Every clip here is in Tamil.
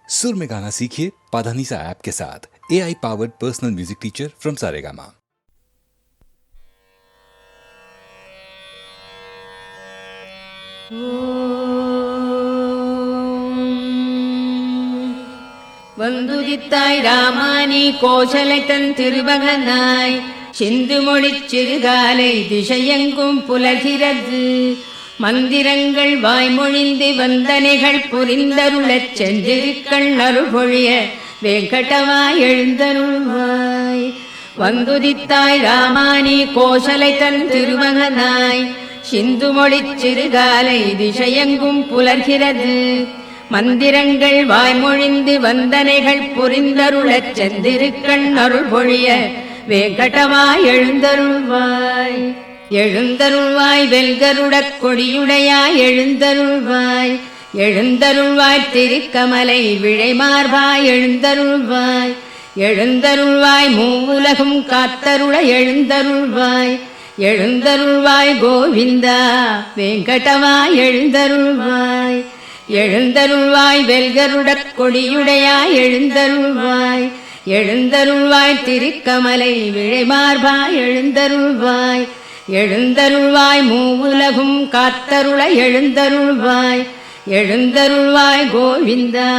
सुर में गाना सीखिए पाधानीसा ऐप के साथ। AI powered personal music teacher from Saregama. வந்துதித்தாய் ராமானி கோசலைத்தன் திருமகனாய் சிந்து மொழிச் சிறுகாலை திசையெங்கும் புலகிறது. மந்திரங்கள் வாய்மொழிந்து வந்தனைகள் புரிந்தருளச் சென்றிருக்கள் அருள்பொழிய வேங்கடவாய் எழுந்தருள்வாய். வந்துதித்தாய் ராமானி கோசலைத்தன் திருமகனாய் சிந்து மொழிச் சிறுகாலை திசையெங்கும் புலர்கிறது. மந்திரங்கள் வாய்மொழிந்து வந்தனைகள் புரிந்தருளச் சென்றிருக்கள் அருள்பொழிய வேங்கடவாய் எழுந்தருள்வாய். எழுந்தருள்வாய் வெல்கருடக் கொடியுடையாய் எழுந்தருள்வாய். எழுந்தருள்வாய் திருக்கமலை விழைமார்பாய் எழுந்தருள்வாய். எழுந்தருள்வாய் மூவுலகும் காத்தருள எழுந்தருள்வாய். எழுந்தருள்வாய் கோவிந்தா வேங்கடவாய் எழுந்தருள்வாய். எழுந்தருள்வாய் வெல்கருடக் கொடியுடையாய் எழுந்தருள்வாய். எழுந்தருள்வாய் திருக்கமலை விழைமார்பாய் எழுந்தருள்வாய். எழுந்தருள்வாய் மூவுலகும் காத்தருள எழுந்தருள்வாய். எழுந்தருள்வாய் கோவிந்தா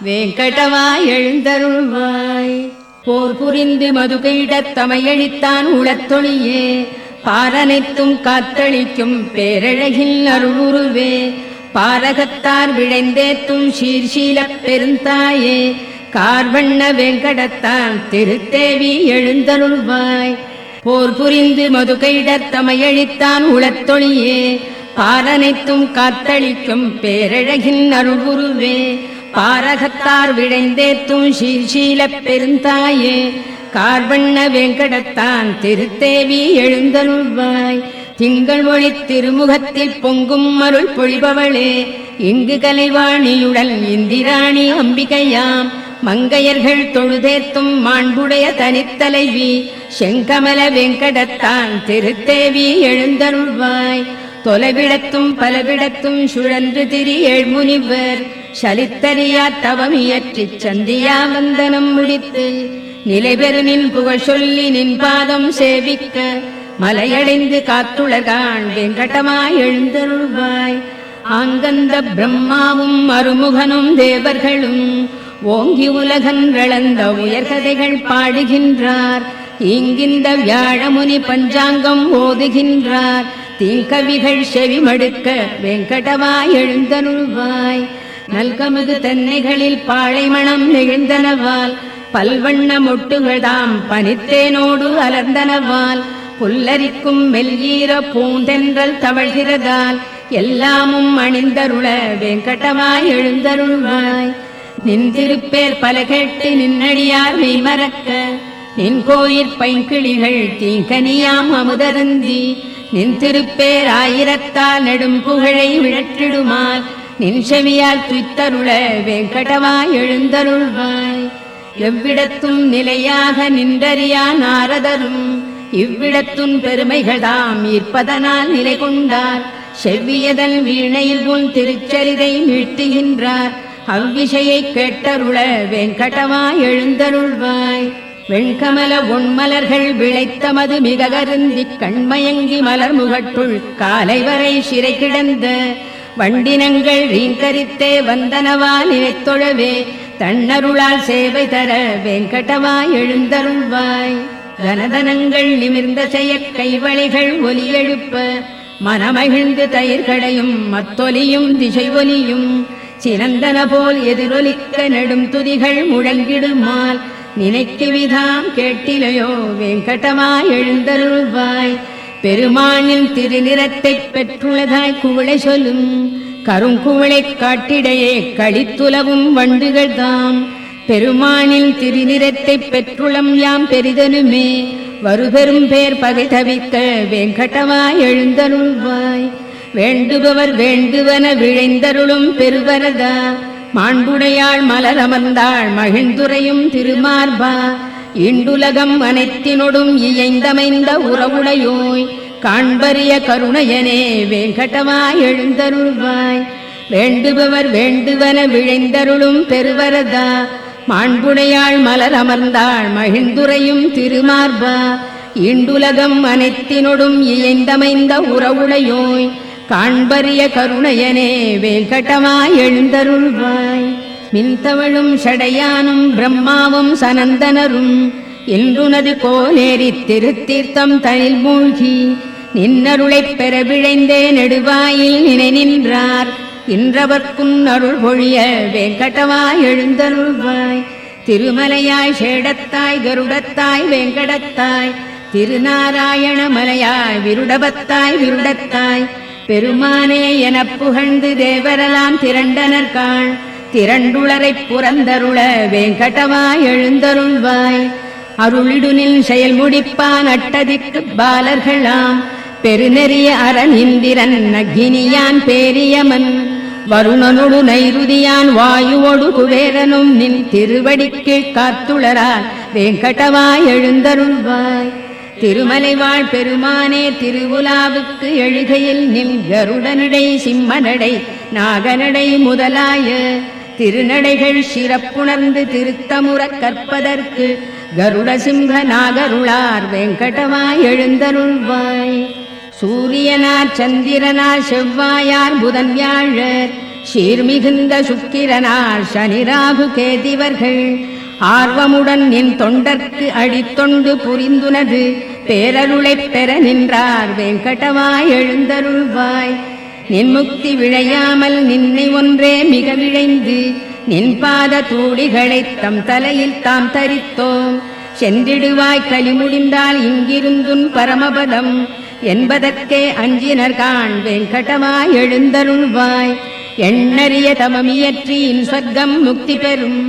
வேங்கடவாய் எழுந்தருள்வாய். போர் புரிந்து மதுகையிடத் தமையழித்தான் உளத்தொழியே பாரனைத்தும் காத்தளிக்கும் பேரழகில் அருளுருவே. பாரகத்தார் விழைந்தேத்தும் சீர்ஷீலப் பெருந்தாயே கார்வண்ண வேங்கடத்தான் திருத்தேவி எழுந்தருள்வாய். போர் புரிந்து மதுகையிடத் தமையழித்தான் உளத்தொழியே பாரனைத்தும் காத்தளிக்கும் பேரழகின் அருள்குருவே. பாரகத்தார் விழைந்தேத்தும் சீர்ஷீலப் பெருந்தாயே கார்வண்ண வேங்கடத்தான் திருத்தேவி எழுந்தருள்வாய். திங்கள் ஒளி திருமுகத்தில் பொங்கும் அருள் பொழிபவளே இங்கு கலைவாணியுடன் இந்திராணி அம்பிகையாம். மங்கையர்கள் தொழுதேத்தும் மாண்புடைய தனித்தலைவி செங்கமல வேங்கடத்தான் திருத்தேவி எழுந்தருள்வாய். தொலைவிடத்தும் பலவிடத்தும் சுழன்று திரி ஏழ்முனிவர் சலித்தறியா தவமியற்றிச் சந்தியா வந்தனம் முடித்து நிலைபெறு நின் புகழ் சொல்லி நின் பாதம் சேவிக்க மலையடைந்து காத்துலகான் வெங்கடமாய் எழுந்தருள்வாய். ஆங்கந்த பிரம்மாவும் அருமுகனும் தேவர்களும் ஓங்கி உலகன்றளந்த உயர்கதைகள் பாடுகின்றார். இங்கிந்த வியாழமுனி பஞ்சாங்கம் ஓதுகின்றார். தீங்கவிகள் செவிமடுக்க வெங்கடவாய் எழுந்தருள்வாய். நல்கமுது தென்னைகளில் பாழைமணம் நெகிழ்ந்தனவால் பல்வண்ண மொட்டுகள்தாம் பனித்தேனோடு அலர்ந்தனவால் புல்லரிக்கும் மெல்ஈர பூந்தென்றல் தவழ்கிறதால் எல்லாமும் அணிந்தருள வெங்கடவாய் எழுந்தருள்வாய். நின் திருப்பேர் பல கேட்டு நின்னடியார் மெய்மறக்க நின் கோயிற் பைங்கிளிகள் தீங்கனியாம் அமுதருந்தி நின் திருப்பேர் ஆயிரத்தால் நெடும் புகழை விழற்றிடுமால் நின் செவியால் துய்த்தருள வெங்கடவாய் எழுந்தருள்வாய். எவ்விடத்தும் நிலையாக நின்றறியா நாரதரும் இவ்விடத்துன் பெருமைகள்தாம் ஈர்ப்பதனால் நிலை கொண்டார். செவ்வியதன் வீணையில் உன் திருச்சரிதை மீட்டுகின்றார். அவ்விஷயை கேட்டருள வெங்கடவாய் எழுந்தருள்வாய். வெண்கமல ஒன்மலர்கள் விளைத்தமது மிக கருந்தி கண்மயங்கி மலர் முகட்டுள் காலை வரை சிறை கிடந்த வண்டினங்கள் ரீங்கரித்தே வந்தனவா நினைத்தொழவே தன்னருளால் சேவை தர வெங்கடவாய் எழுந்தருள்வாய். கனதனங்கள் நிமிர்ந்த செய்ய கைவளைகள் ஒலி எழுப்ப மனமகிழ்ந்து தயிர்களையும் மத்தொலியும் திசை ஒலியும் சிறந்தன போல் எதிரொலிக்க நெடும் துதிகள் முழங்கிடுமால் நினைக்குவிதாம் கேட்டிலையோ வெங்கடவாய் எழுந்தருள்வாய். பெருமானின் திருநிறத்தைப் பெற்றுள்ளதாய் குவளை சொல்லும் கருங்குவளை காட்டிடையே கடித்துலவும் வண்டுகள் தாம். பெருமானின் திருநிறத்தைப் பெற்றுளம் யாம் பெரிதனுமே வருபெரும் பேர் பகை தவிக்க வெங்கடவாய் எழுந்தருள்வாய். வேண்டுபவர் வேண்டுவன விழைந்தருளும் பெருவரதா மாண்புடையாள் மலர் அமர்ந்தாள் மகிழ்ந்துரையும் திருமார்பா. இண்டுலகம் அனைத்தினொடும் இயைந்தமைந்த உறவுடையோய் காண்பரிய கருணையனே வெங்கடவாய் எழுந்தருள்வாய். வேண்டுபவர் வேண்டுவன விழைந்தருளும் பெருவரதா மாண்புடையாள் மலர் அமர்ந்தாள் மகிழ்ந்துரையும் திருமார்பா ஈண்டுலகம் அனைத்தினொடும் இயைந்தமைந்த உறவுடையோய் காண்பரிய கருணையனே வேங்கடமாய் எழுந்தருள்வாய் மின்தவழும் சடையானும் பிரம்மாவும் சனந்தனரும் இன்றுனது கோலேரித் திருத்தீர்த்தம் தனில் மூழ்கி நின்னருளைப் பெற விழைந்தே நெடுவாயில் நினை நின்றார் இன்றவர்க்குன் அருள் பொழிய வேங்கடமாய் எழுந்தருள்வாய் திருமலையாய் சேடத்தாய் கருடத்தாய் வேங்கடத்தாய் திருநாராயண மலையாய் விருடபத்தாய் விருடத்தாய் பெருமானே எனப் புகழ்ந்து தேவரெல்லாம் திரண்டனர்காள் திரண்டுளரைப் புறந்தருள வேங்கடமாய் எழுந்தருள்வாய் அருளிடுனில் செயல் முடிப்பான் அட்டதிக்கு பாலர்களாம் பெருநெறிய அரண் இந்திரன் அக்னியான் பேரியமன் வருணனொடு நைருதியான் வாயுவொடு குபேரனும் நின் திருவடிக்கு காத்துளரால் வேங்கடமாய் எழுந்தருள்வாய் திருமலைவாழ் பெருமானே திருவுலாவுக்கு எழுகையில் நின் கருடனடை சிம்மனடை நாகனடை முதலாய திருநடைகள் சிறப்புணர்ந்து திருத்தமுறக் கற்பதற்கு கருட சிம்ஹ நாகருளார் வேங்கடமாய் எழுந்தருள்வாய் சூரியனார் சந்திரனார் செவ்வாயார் புதன் வியாழர் சீர்மிகுந்த சுக்கிரனார் சனிராகு கேதிவர்கள் ஆர்வமுடன் என் தொண்டர்க்கு அடித்தொண்டு புரிந்துனது பேரருளைப் பெற நின்றார் வேங்கடமாய் எழுந்தருள்வாய் நின் முக்தி விழையாமல் நின்னை ஒன்றே மிக விழைந்து நின் பாத தூளிகளைத் தம் தலையில் தாம் தரித்தோம் சென்றிடுவாய் கலி முடிந்தால் இங்கிருந்துன் பரமபதம் என்பதற்கே அஞ்சினர்காண் வேங்கடமாய் எழுந்தருள்வாய் எண்ணறிய தமமியற்றியின் சொர்க்கம் முக்தி பெறும்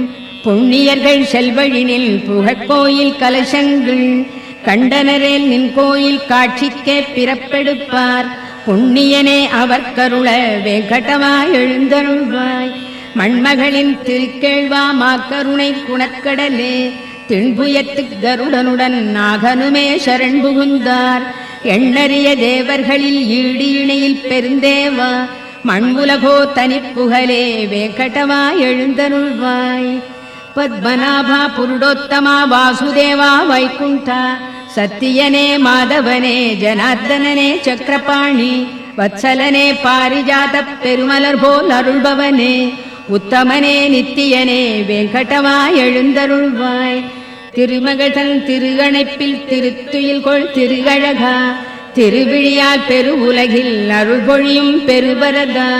புண்ணியர்கள் செல்வழினில் புகழ்கோயில் கலசங்கள் கண்டனரேல் நின் கோயில் காட்சிக்கே பிறப்பெடுப்பார் புண்ணியனே அவர் கருள வேங்கடமாய் எழுந்தருள்வாய் மண்மகளின் திருக்கேழ்வா மாக்கருணை குணக்கடலே திண்புயத்து கருடனுடன் நாகனுமே சரண் புகுந்தார் எண்ணறிய தேவர்களில் ஈடு இணையில் பெருந்தேவா மண்புலகோ தனிப்புகழே வேங்கடமாய் எழுந்தருள்வாய் பத்மநாபா புருடோத்தமா வாசுதேவா வைகுண்டா சத்தியனே மாதவனே ஜனார்தனனே சக்கரபாணி வத்சலனே பாரிஜாத பெருமலர் போல் அருள்பவனே உத்தமனே நித்தியனே வேங்கடமாய் எழுந்தருள்வாய் திருமகதன் திருகணைப்பில் திருத்துயில் கொள் திருகழகா திருவிழியால் பெரு உலகில் அருள் பொழியும் பெருவரதா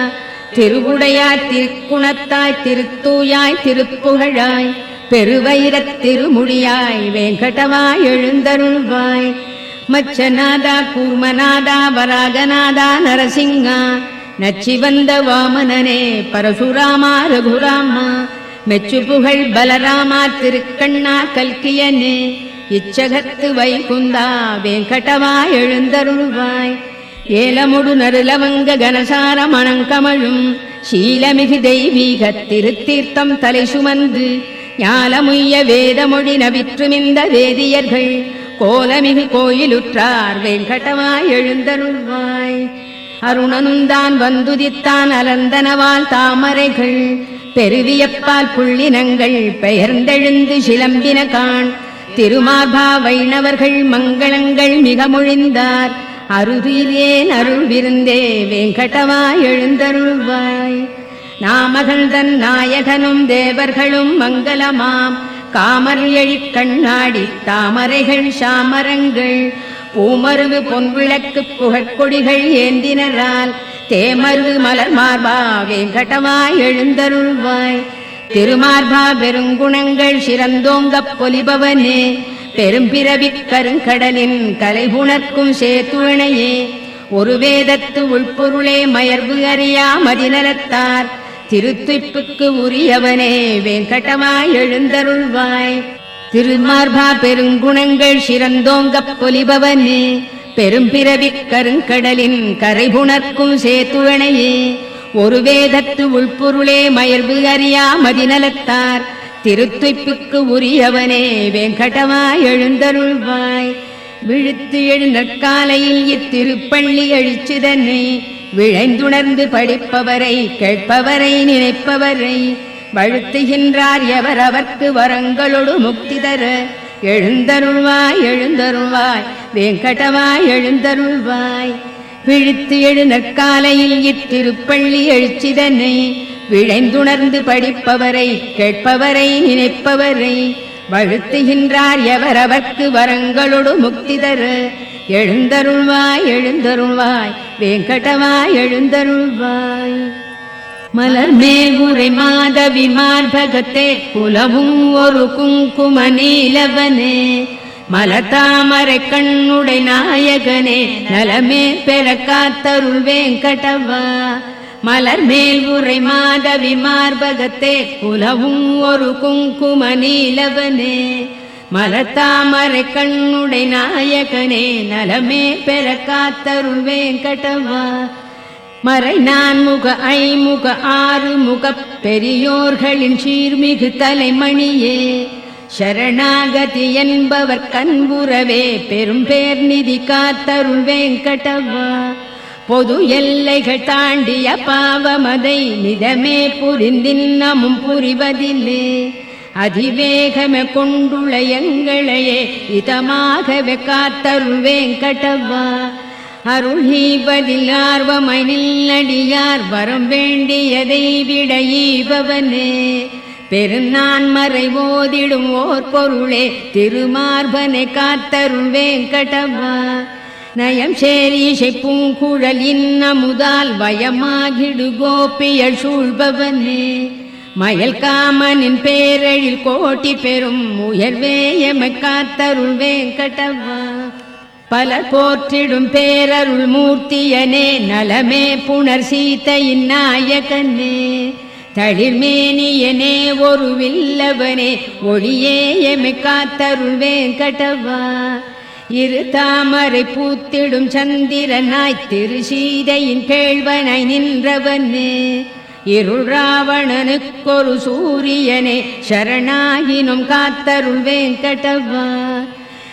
திருவுடையார் திருக்குணத்தாய் திருத்தூயாய் திருப்புகழாய் பெருவைரத் திருமுடியாய் வேங்கடமாய் எழுந்தருள்வாய் மச்சநாதா கூர்மநாதா வராகநாதா நரசிங்கா நச்சிவந்த வாமனனே பரசுராமா ரகுராமா மெச்சு புகழ் பலராமா திருக்கண்ணா கல்கியனே இச்சகத்து வைகுந்தா வேங்கடமாய் எழுந்தருள்வாய் ஏலமுடு நருலவங்க கனசார மணங்கமழும் சீலமிகு தெய்வீக திருத்தீர்த்தம் தலை சுமந்து ஞாலமுய்ய வேதமொழி நவிற்றுமிந்த வேதியர்கள் கோலமிகு கோயிலுற்றார் வேங்கடமாய் எழுந்தருள்வாய் அருணனுந்தான் வந்துதித்தான் அலந்தனவால் தாமரைகள் பெருவியப்பால் புள்ளினங்கள் பெயர்ந்தெழுந்து சிலம்பின காண் திருமார்பா வைணவர்கள் மங்களங்கள் மிக மொழிந்தார் அருதிலேன் அருள் விருந்தே வேங்கடமாய் எழுந்தருள்வாய் நாமகள் தன் நாயகனும் தேவர்களும் மங்களமாம் காமர் எழிற் கண்ணாடி தாமரைகள் சாமரங்கள் பூமருவு பொன்விளக்கு புகழ்கொடிகள் ஏந்தினரால் தேமருவு மலர் மார்பா வேங்கடமாய் எழுந்தருள்வாய் திருமார்பா பெருங்குணங்கள் சிறந்தோங்கப் பொலிபவனே பெரும்பிறவிக் கருங்கடலின் கலைபுணர்க்கும் சேத்துணையே ஒரு வேதத்து உள்பொருளே மயர்வு அறியா மதிநலத்தார் திருத்துய்ப்புக்கு உரியவனே வேங்கடமாய் எழுந்தருள்வாய் திருமார்பா பெருங்குணங்கள் சிறந்தோங்கப் பொலிபவனே பெரும்பிறவிக் கருங்கடலின் கரைபுணர்க்கும் சேத்துணையே ஒரு வேதத்து உள்பொருளே மயர்வு அறியா மதிநலத்தார் திருத்துய்ப்புக்கு உரியவனே வேங்கடமாய் எழுந்தருள்வாய் விழுத்து எழுநற்காலையில் இத்திருப்பள்ளி அழிச்சுதன்னை விழைந்துணர்ந்து படிப்பவரை கேட்பவரை நினைப்பவரை வழுத்துகின்றார் எவர் அவர்க்கு வரங்களொடு முக்தி தர எழுந்தருள்வாய் எழுந்தருள்வாய் வெங்கடவாய் எழுந்தருள்வாய். விழித்து எழு நற்காலையில் இத்திருப்பள்ளி எழுச்சிதனை விழைந்துணர்ந்து படிப்பவரை கேட்பவரை நினைப்பவரை வழுத்துகின்றார் எவர் அவர்க்கு வரங்களொடு முக்தி தர எழுந்தருள்வாய் எழுந்தருள்வாய் வெங்கடவாய் எழுந்தருள்வாய். மலர் மேல் உரை மாதவி மார்பகத்தே குலவும் ஒரு குங்கும நீலவனே மலதாமரை கண்ணுடை நாயகனே நலமே பெற காத்தருள் வெங்கடவா. மலர் மேல் உரை மாதவி மார்பகத்தே குலவும் ஒரு குங்கும நீலவனே மலதாமரை கண்ணுடை நாயகனே நலமே பெற காத்தருள் வெங்கடவா. மறை நான்முக ஐமுக ஆறுமுக பெரியோர்களின் சீர்மிகு தலைமணியே சரணாகதி என்பவர் கண்புறவே பெரும் பேர் நிதி காத்தருள் வெங்கடவா. பொது எல்லைகள் தாண்டிய பாவமதை நிதமே புரிந்தின்னமும் புரிவதில்லே அதிவேகமே கொண்டுள்ள எங்களையே இதமாகவே காத்தருள் வெங்கடவா. அருள் ஈவதில் ஆர்வமாய் நில்லடியார் வரம் வேண்டியதை விட ஈபவனே பெருநான் மறை ஓதிடும் ஓர் பொருளே திருமார்பனை காத்தருள் வெங்கடவா. நயம் சேரிசை பூங்குழல் இன்னமுதால் வயமாகிடு கோபியல் சூழ்பவனே மயல் காமனின் பேரழில் கோட்டி பெறும் உயர்வே எமை காத்தருள் வெங்கடவா. பல போற்றிடும் பேரருள் மூர்த்தியனே நலமே புனர் சீதையின் நாயகனே தளிர்மேனியனே ஒரு வில்லவனே ஒளியே எமை காத்தருள் வெங்கடவா. இரு தாமரை பூத்திடும் சந்திரனாய் திரு சீதையின் கேள்வனாய் நின்றவனே இருள் ராவணனுக்கொரு சூரியனே சரணாகினும் காத்தருள் வெங்கடவா.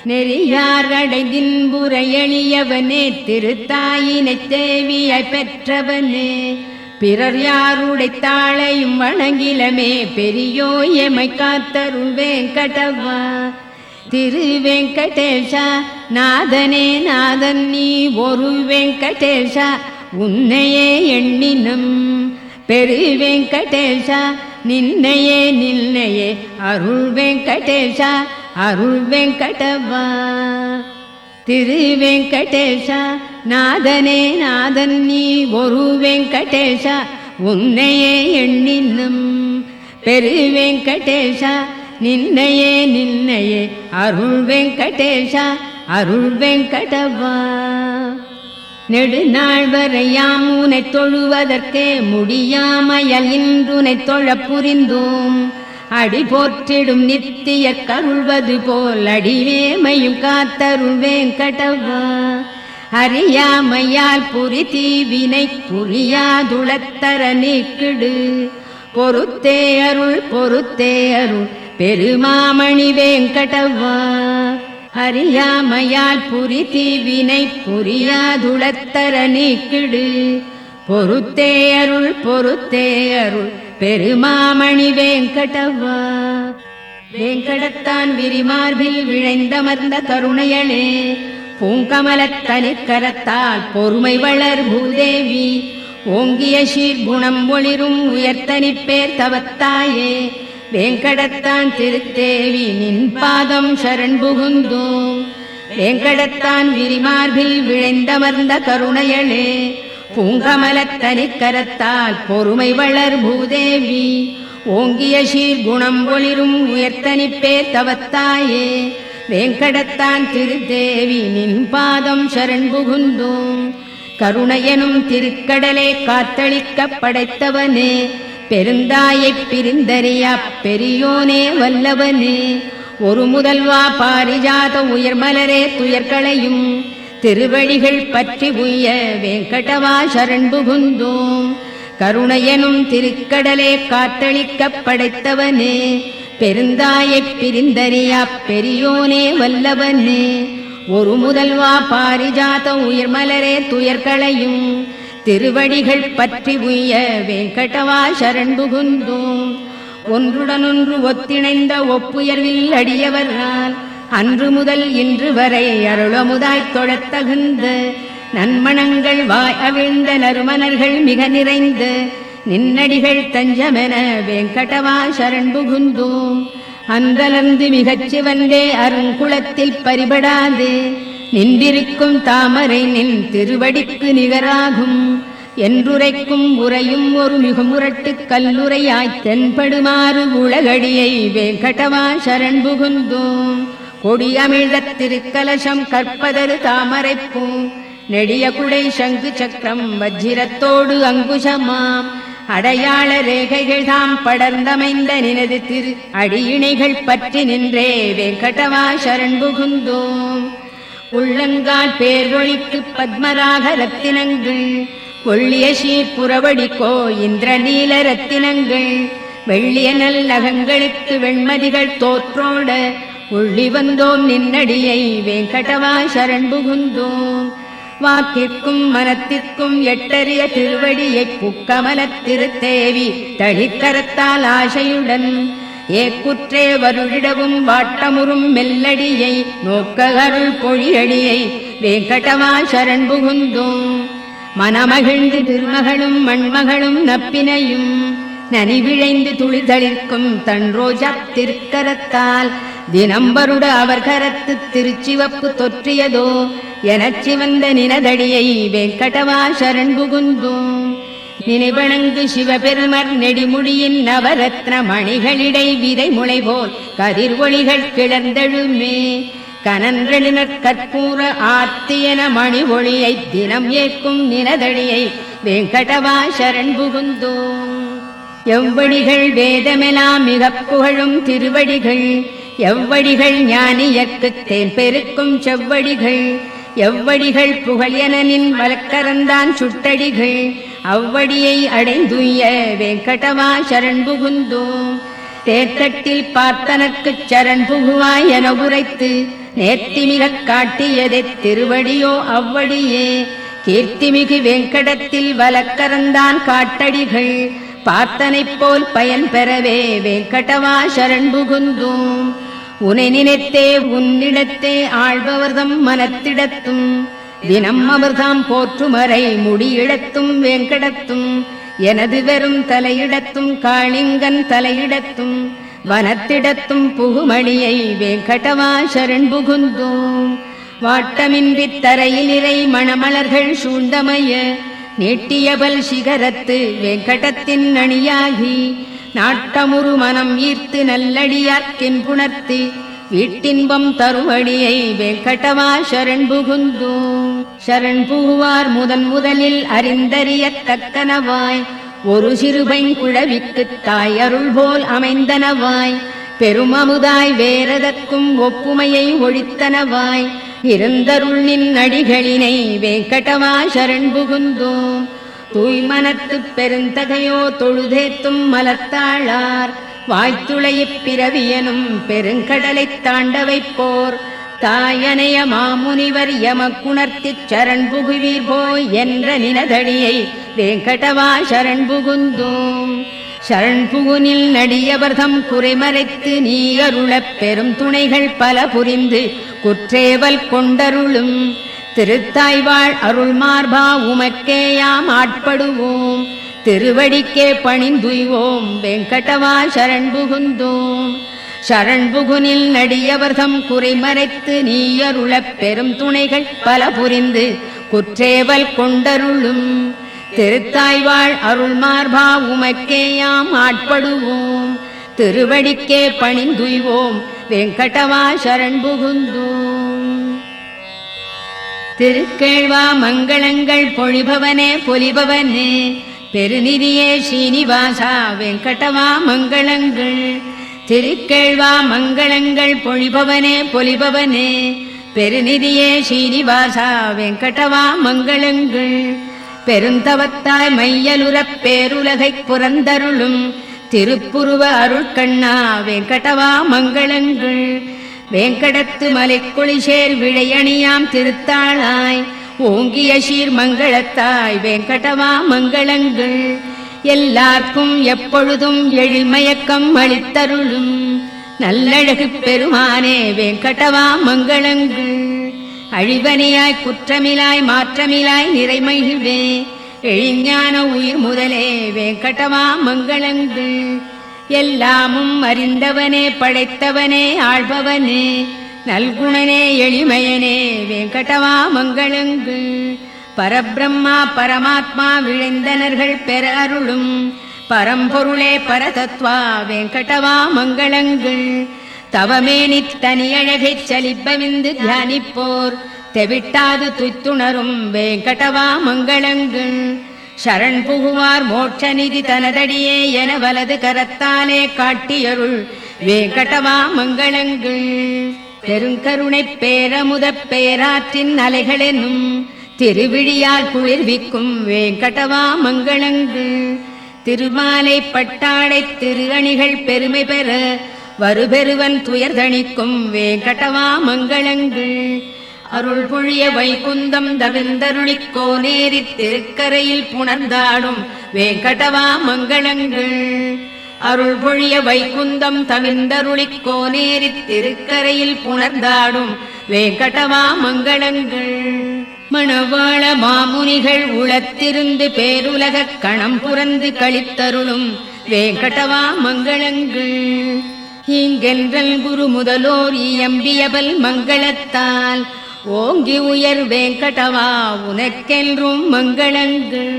நெறியார் அடைந்தின்புற எளியவனே திருத்தாயினை தேவியாய் பெற்றவனே பிறர் யாருடை தாளையும் வணங்கிலமே பெரியோ எமை காத்தருள் வெங்கடவா. திரு வெங்கடேஷா நாதனே நாதன் நீ ஒரு வெங்கடேஷா உன்னையே எண்ணினம் பெரு வெங்கடேஷா நின்னையே நின்னையே அருள் வெங்கடேஷா அருள் வெங்கடவா. திரு வெங்கடேஷா நாதனே நாதன் நீ ஒரு வெங்கடேஷா உன்னையே எண்ணினும் பெரு வெங்கடேஷா நின்னையே நின்னையே அருள் வெங்கடேஷா அருள் வெங்கடவா. நெடுநாள் வரையாம் உனை தொழுவதற்கே முடியாமையல் இன்றுனை தொழ புரிந்தோம் அடி போற்றிடும் நித்திய கருள்வது போல் அடிவேமையும் காத்தருள் வெங்கடவா. அறியாமையால் புரி தீவினை புரியாதுளத்தர நீக்கிடு பொறுத்தே அருள் பெருமாமணி வெங்கடவா. அறியாமையால் புரி தீவினை புரியாதுளத்தர நீக்கிடு பொறுத்தே அருள் பெருமாமணி வெங்கடவா. வெங்கடத்தான் விரிமார்பில் விழைந்தமர்ந்த கருணையளே பூங்கமலத்தனிற் கரத்தால் பொறுமை வளர் பூதேவி ஓங்கிய சீர்குணம் ஒளிரும் உயர்த்தனிப்பேர் தவத்தாயே வெங்கடத்தான் திருத்தேவி நின் பாதம் சரண் புகுந்தோம். வெங்கடத்தான் விரிமார்பில் விழைந்தமர்ந்த கருணையளே பூங்கமலத்தனிற் கரத்தால் பொறுமை வளர் பூதேவி ஓங்கிய சீர்குணம் ஒளிரும் உயர்த்தனிப்பேர் தவத்தாயே வெங்கடத்தான் திருத்தேவி நின் பாதம் சரண் புகுந்தோம். கருணையனும் திருக்கடலே காத்தளிக்க படைத்தவனே பெருந்தாயைப் பிரிந்தறியா பெரியோனே வல்லவனே ஒரு முதல்வா பாரிஜாத உயர்மலரே துயர்களையும் திருவடிகள் பற்றி உய்ய வெங்கடவா சரண் புகுந்தோம். கருணையனும் திருக்கடலே காத்தளிக்க படைத்தவனே பெருந்தாயைப் பிரிந்தறியா பெரியோனே வல்லவனே ஒரு முதல்வா பாரிஜாத உயர்மலரே துயர்களையும் திருவடிகள் பற்றி உய்ய வெங்கடவா சரண் புகுந்தோம். ஒன்றுடனொன்று ஒத்திணைந்த ஒப்புயர்வில் அடியவரால் அன்று முதல் இன்று வரை அருளமுதாய்த் தொழத் தகுந்த நன்மணங்கள் வாய் அவிழ்ந்த நறுமணர்கள் மிக நிறைந்த நின்னடிகள் தஞ்சமென வெங்கடவா சரண் புகுந்தோம். அன்றலர்ந்து மிகச் சிவந்தே அருங்குளத்தில் பரிபடாது நின்றிருக்கும் தாமரை நின் திருவடிக்கு நிகராகும் என்றுரைக்கும் உரையும் ஒரு மிகுமுரட்டு கல்லுரையாய்த் தென்படுமாறு உலகடியை வெங்கடவா சரண் புகுந்தோம். கொடியமிழ்த திருக்கலசம் கற்பதரு தாமரைப்பூ நெடிய குடை சங்கு சக்கரம் வஜ்ரத்தோடு அங்குஷமாம் அடையாள ரேகைகள் தாம் படர்ந்தமைந்த நினது திரு அடியிணைகள் பற்றி நின்றே வெங்கடவா சரண் புகுந்தோம். உள்ளங்கால் பேரொழிக்கு பத்மராக ரத்தினங்கள் கொள்ளிய சீர்புறவடிக்கோ இந்திர நீல ரத்தினங்கள் வெள்ளிய நல்லகங்களுக்கு வெண்மதிகள் தோற்றோட உள்ளி வந்தோம் நின்னடியை வெங்கடவா சரண் புகுந்தோம். வாக்கிற்கும் மனத்திற்கும் எட்டறிய திருவடியை புக்கமலத் திருத்தேவி தளிக்கரத்தால் ஆசையுடன் ஏக்குற்றே வருழிடவும் வாட்டமுறும் மெல்லடியை நோக்க அருள் பொழியடியை வெங்கடவா சரண் புகுந்தோம். மனமகிழ்ந்து திருமகளும் மண்மகளும் நப்பினையும் நனிவிழைந்து துளிதளிர்க்கும் தன் ரோஜா திருக்கரத்தால் தினம்பருட அவர் கரத்து திருச்சிவப்பு தொற்றியதோ எனச் சிவந்த நினதடியை வெங்கடவா சரண் புகுந்தோம். நினைவணங்கு சிவபெருமர் நெடிமுடியின் நவரத்ன மணிகளிடை விதை முளை போல் கதிர் ஒளிகள் கிளர்ந்தெழுமே கனன்றெழுநற் கற்பூர ஆர்த்தியன மணி ஒளியை தினம் ஏற்கும் நினதடியை வெங்கடவா சரண் புகுந்தோம். எவ்வடிகள் வேதமெலாம் மிகப் புகழும் திருவடிகள் எவ்வடிகள் ஞானியர்க்குத் தேன் பெருக்கும் செவ்வடிகள் எவ்வடிகள் புகழெனின் வழக்கரந்தான் சுட்டடிகள் அவ்வடியை அடைந்துய வெங்கடவா சரண் புகுந்தோம். தேர்தட்டில் பார்த்தனர்க்குச் சரண் புகுவாய் என உரைத்து நேர்த்திமிகக் காட்டியதை திருவடியோ அவ்வடியே கீர்த்திமிகு வெங்கடத்தில் வழக்கரந்தான் காட்டடிகள் பார்த்தனைப் போல் பயன் பெறவே வெங்கடவா சரண் புகுந்தோம். உனை நினைத்தே உன்னிடத்தே ஆழ்பவர்தம் மனத்திடத்தும் தினம் அவர்தாம் போற்றுமறை முடியிடத்தும் வெங்கடத்தும் எனது வெறும் தலையிடத்தும் காளிங்கன் தலையிடத்தும் வனத்திடத்தும் புகுமணியை வெங்கடவா சரண் புகுந்தோம். வாட்டமின்றி தரையில் இறை மணமலர்கள் சூழ்ந்தமைய நீட்டியபல் சிகரத்து வெங்கடத்தின் அணியாகி நாட்டமுறு மனம் ஈர்த்து நல்லடியார்க்கின் புணர்த்து வீட்டின்பம் தருவடியை வெங்கடவா சரண் புகுந்தோம். சரண் புகுவார் முதலில் அறிந்தறியத்தக்கனவாய் ஒரு சிறுபைங்குழவிக்குத் தாய் அருள் போல் அமைந்தனவாய் பெருமமுதாய் வேறதற்கும் ஒப்புமையை ஒழித்தனவாய் இருந்தருள் நின் அடிகளினை வெங்கடவா சரண் புகுந்தோம். தூய்மனத்துப் பெருந்தகையோ தொழுதேத்தும் மலத்தாளார் வாய்த்துளையிப் பிறவியனும் பெருங்கடலைத் தாண்ட வைப்போர் தாயனைய மாமுனிவர் எமக்குணர்த்திச் சரண் புகுவீர் போய் என்ற நினதடியை வெங்கடவா சரண் புகுந்தோம். சரண் புகுனில் நடியவர்தம் குறைமறைத்து நீ அருளப் பெரும் துணைகள் பல புரிந்து குற்றேவல் கொண்டருளும் திருத்தாய்வாழ் அருள் மார்பா உமக்கேயாம் ஆட்படுவோம் திருவடிக்கே பணிந்துய்வோம் வெங்கடவா சரண் புகுந்தோம். சரண் புகுனில் நடியவர்தம் குறைமறைத்து நீ அருளப் பெரும் துணைகள் பல புரிந்து குற்றேவல் கொண்டருளும் திருத்தாய்வாழ் அருள் மார்பா உமக்கேயாம் ஆட்படுவோம் திருவடிக்கே பணிந்துய்வோம் வெங்கடவா சரண் புகுந்தோம். திருக்கேழ்வா மங்களங்கள் பொழிபவனே பொலிபவனே பெருநிதியே ஸ்ரீனிவாசா வெங்கடவா மங்களங்கள் திருக்கேழ்வா மங்களங்கள் பொழிபவனே பொலிபவனே பெருநிதியே ஸ்ரீனிவாசா வெங்கடவா மங்களங்கள் பெருந்தவத்தாய் மையலுறப் பேருலகைப் புறந்தருளும் திருப்புருவ அருட்கண்ணா வெங்கடவா மங்களங்கள் வேங்கடத்து மலைக்குளிசேர் விழையணியாம் திருத்தாளாய் ஓங்கிய சீர் மங்களத்தாய் வெங்கடவா மங்களங்கள் எல்லார்க்கும் எப்பொழுதும் எழில்மயக்கம் அளித்தருளும் நல்லழகு பெருமானே வெங்கடவா மங்களங்கள் அழிவனியாய் குற்றமிலாய் மாற்றமிலாய் நிறைமகிழ்வே எழிஞான உயிர் முதலே வெங்கடவா மங்களங்கள் எல்லாமும் அறிந்தவனே படைத்தவனே ஆள்பவனே நல்குணனே எளிமையனே வெங்கடவா மங்களங்கள் பரபிரம்மா பரமாத்மா விழைந்தனர்கள் பெற அருளும் பரம்பொருளே பரதத்வா வெங்கடவா மங்களங்கள் தவமேனி தனியழகைச் சலிப்பவிந்து தியானிப்போர் தெவிட்டாது துய்த்துணரும் வெங்கடவா மங்களங்கள் சரண் புகுவார் மோட்ச நிதி தனதடியே என வலது கரத்தாலே காட்டியருள் வெங்கடவா மங்களங்கள் பெருங்கருணை பேரமுத பேராற்றின் அலைகளென்னும் திருவிழியால் குளிர்விக்கும் வெங்கடவா மங்களங்கள் திருமாலை பட்டாடை திரு அணிகள் பெருமை பெற வருபெருவன் துயர்தணிக்கும் வெங்கடவா மங்களங்கள் அருள் பொழிய வைகுந்தம் தவிர்ந்தருளிக் கோனேரி திருக்கரையில் புணர்ந்தாடும் வெங்கடவா மங்களங்கள் அருள் பொழிய வைகுந்தம் தவிர்ந்தருளிக் கோனேரி திருக்கரையில் புணர்ந்தாடும் வெங்கடவா மங்களங்கள் மணவாள மாமுனிகள் உளத்திருந்து பேருலகக் கணம் புரந்து கழித்தருளும் வெங்கடவா மங்களங்கள் இங்கென்றல் குரு முதலோர் இயம்பியபல் மங்களத்தால் ஓங்கி உயர் வெங்கடவா உனக்கென்றும் மங்களங்கள்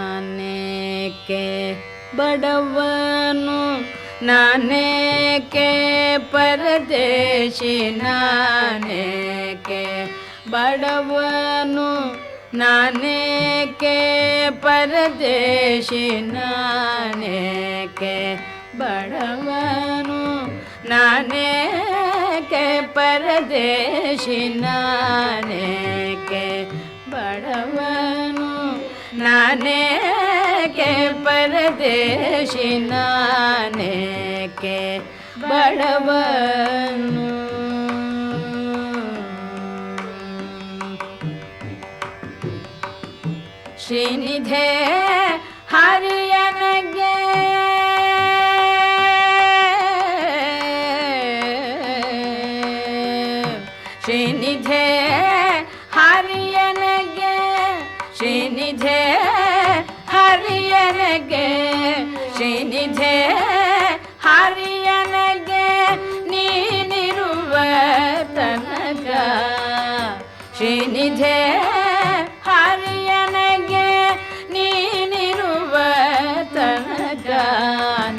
ನಾನೇಕೆ ಬಡವನು ನಾನೇಕೆ ಪರದೇಶಿ ನಾನೇಕೆ ಬಡವನು ನಾನೇಕೆ ಪರದೇಶಿ ನಾನೇಕೆ ಬಡವನು ನಾನೇಕೆ ಪರದೇಶಿ ನಾನೇಕೆ ಬಡವನು ನಾನೇಕೆ ಪರದೇಶಿ ನಾನೇಕೆ ಬಡವನು ಶ್ರೀನಿಧೆ ಹರಿಯನಗೆ ಶ್ರೀನಿಧೆ ಹರಿಯನಗೆ ಶ್ರೀನಿಧೆ ಹರಿಯನಗೆ ಶ್ರೀನಿಧೆ ಹರಿಯನಗೆ ನೀನಿರುವ ತನಕ ಶ್ರೀನಿಧೆ ಹರಿಯನಗೆ ನೀನಿರುವ ತನಕ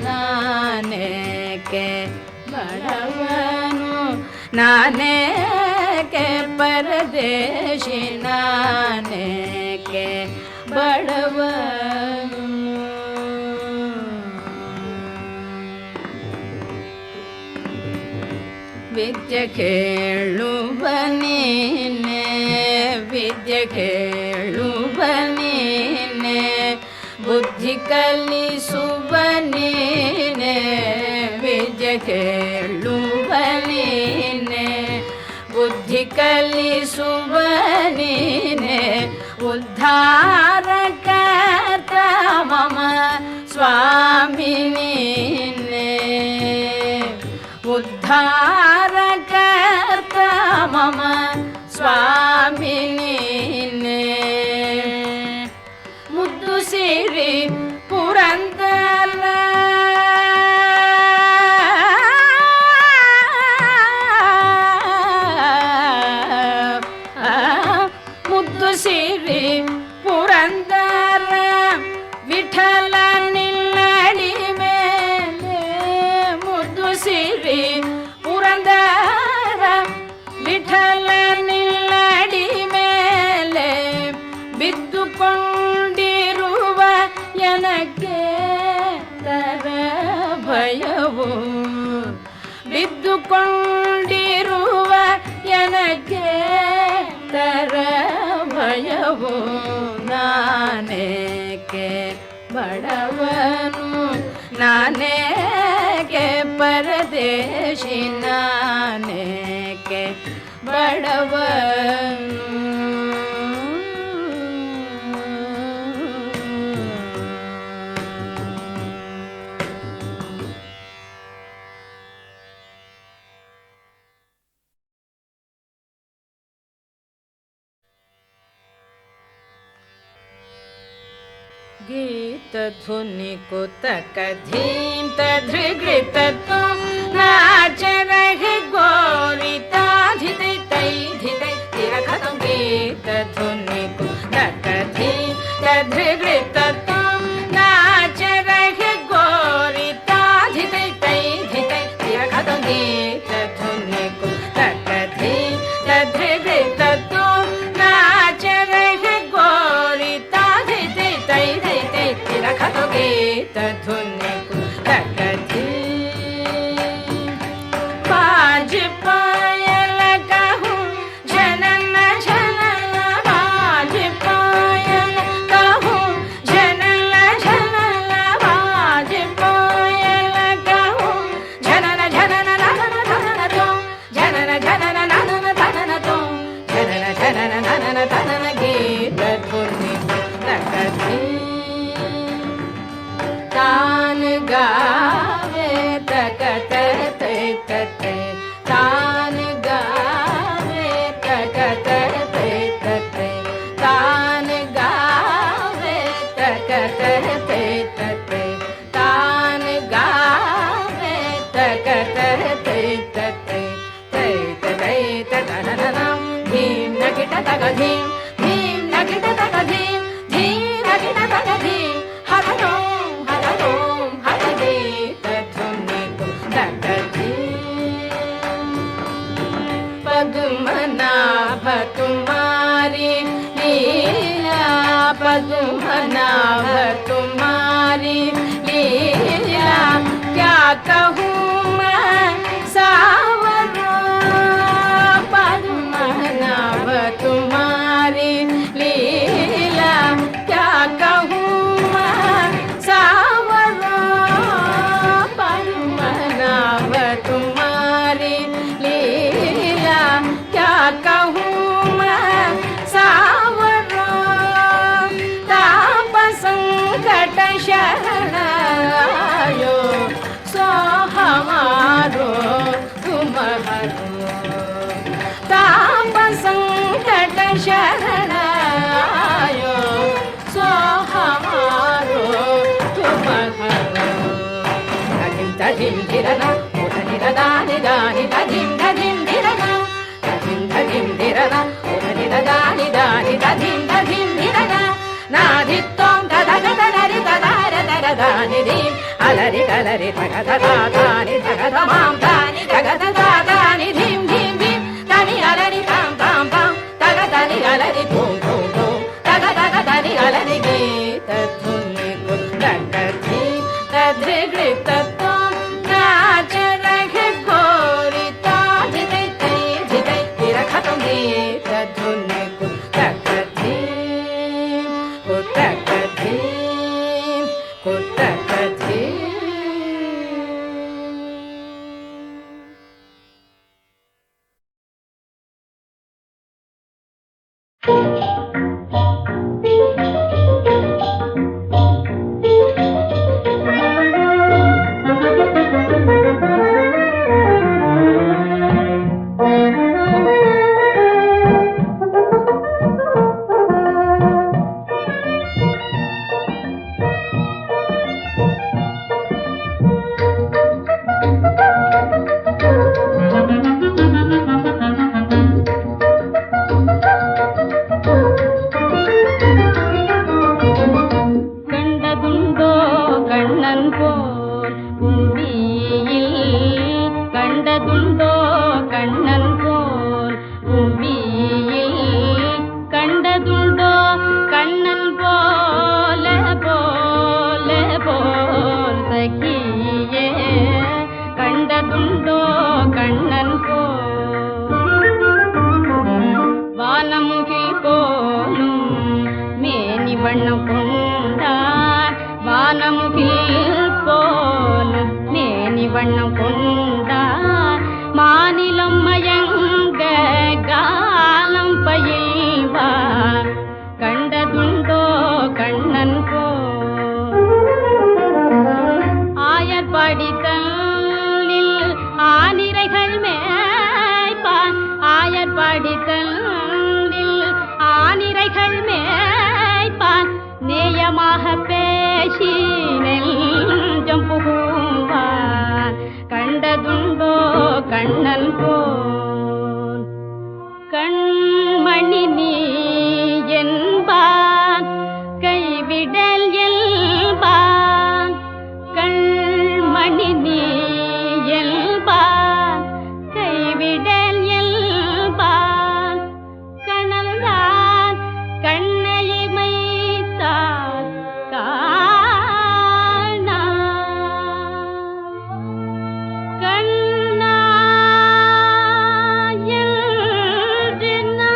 ನಾನೇಕೆ ಬಡವನು ನಾನೇಕೆ ಪರದೇಶಿ ನಾನೇಕೆ ಬಡವನು ವಿದ್ಯೆ ಕೇಳುವ ನೀನೆ ವಿದ್ಯೆ ಕೇಳುವ ನೀನೆ ಬುದ್ಧಿ ಕಲಿಸುವ ನೀನೆ ವಿದ್ಯೆ ಕೇಳುವ ನೀನೆ ಬುದ್ಧಿ ಕಲಿಸುವ ನೀನೆ ಉದ್ಧಾರಕರ್ತ ಮಮ ಸ್ವಾಮಿ ನೀನೆ ಉದ್ಧಾರಕರ್ತ ಮಮ ಸ್ವಾಮಿ ನೀನೆ ಮುದ್ದು ಸಿರಿ ಪುರಂದರ ಮುದ್ದು ಸಿರಿ ಪುರಂದರ ವಿಠಲ ನಿಲ್ಲಡಿ ಮೇಲೆ ಮುದ್ದು ಸಿರಿ ಪುರಂದರ ವಿಠಲ ನಿಲ್ಲಡಿ ಮೇಲೆ ಬಿದ್ದುಕೊಂಡಿರುವ ಎನಗೆ ತರ ಭಯವು ಬಿದ್ದುಕೊಂಡಿರುವ ಎನಗೆ ತರ ಭಯವು ನಾನೇಕೆ ಬಡವನು ನಾನೇಕೆ ಪರದೇಶಿ ನಾನೇಕೆ ಬಡವನು गीतधुनि कुतक धीं तधृगृत त्वं नाच रहे गोरिता धिते तै धिते तिरखतं गीतधुनि कुतक धीं तधृगृत त्वं नाच रहे गोरिता धिते तै धिते तिरखतं गीतधुनि कुतक धीं तधृगृत त्वं नाच रहे गोरिता रखतो गीत धुनि कुतक धीं बाज पायल कहूँ झनन झनन बाज पायल कहूँ झनन झनन बाज पायल कहूँ झनन झनन ननन धनन तो झनन झनन ननन धनन तो झनन झनन ननन धनन गीत धुनि कुतक धीं तान गावे तकत ते तते तान गावे तकत ते तते तान गावे तकत ते तते तान गावे तकत ते तते ते तते तनननं धीं नगिट तग धीं धीं नगिट तग धीं धीं नगिट तग धीं हरनो पद्मनाभ तुम्हारी लीला पद्मनाभ तुम्हारी लीला क्या कहूँ मैं सावरो पद्मनाभ तुम्हारी लीला क्या कहूँ मैं सावरो पद्मनाभ तुम्हारी लीला क्या कहूँ मैं सावरो ताप संकट शरण आयो सो हमारो तुम हरो ताप संकट शरण आयो सो हमारो तुम हरो धीं धीं धिरना निरदा निदानि धीं धीं धिरना धीं धीं धिरना निरदा निदानि धीं धीं धिरना नाधित्वं दधगदनरि ददार दरदानि धीं अलरि कलरि तगददानि तगदमां तानि तगददानि धीं धीं धीं तानि अलरि तां तां तां तगदनि अलरि धूं धूं धूं तगदगदनि अलरि गीत धुनि कुतक धीं तधृगृत त्वं नाच रहे गोरिता धिते तै धिते तिरखतं गीत धुनि कुतक धीं कुतक धीं कुतक धीं கண்டதுண்டோ கண்ணன் போல் கண்மணி நீ என்பான் கைவிடல் என்பான் கண்மணி நீ என்பான் கைவிடல் என்பான் கணல்தான் கண்ணையமைத்தான் காணா கண்ணா என்று நான்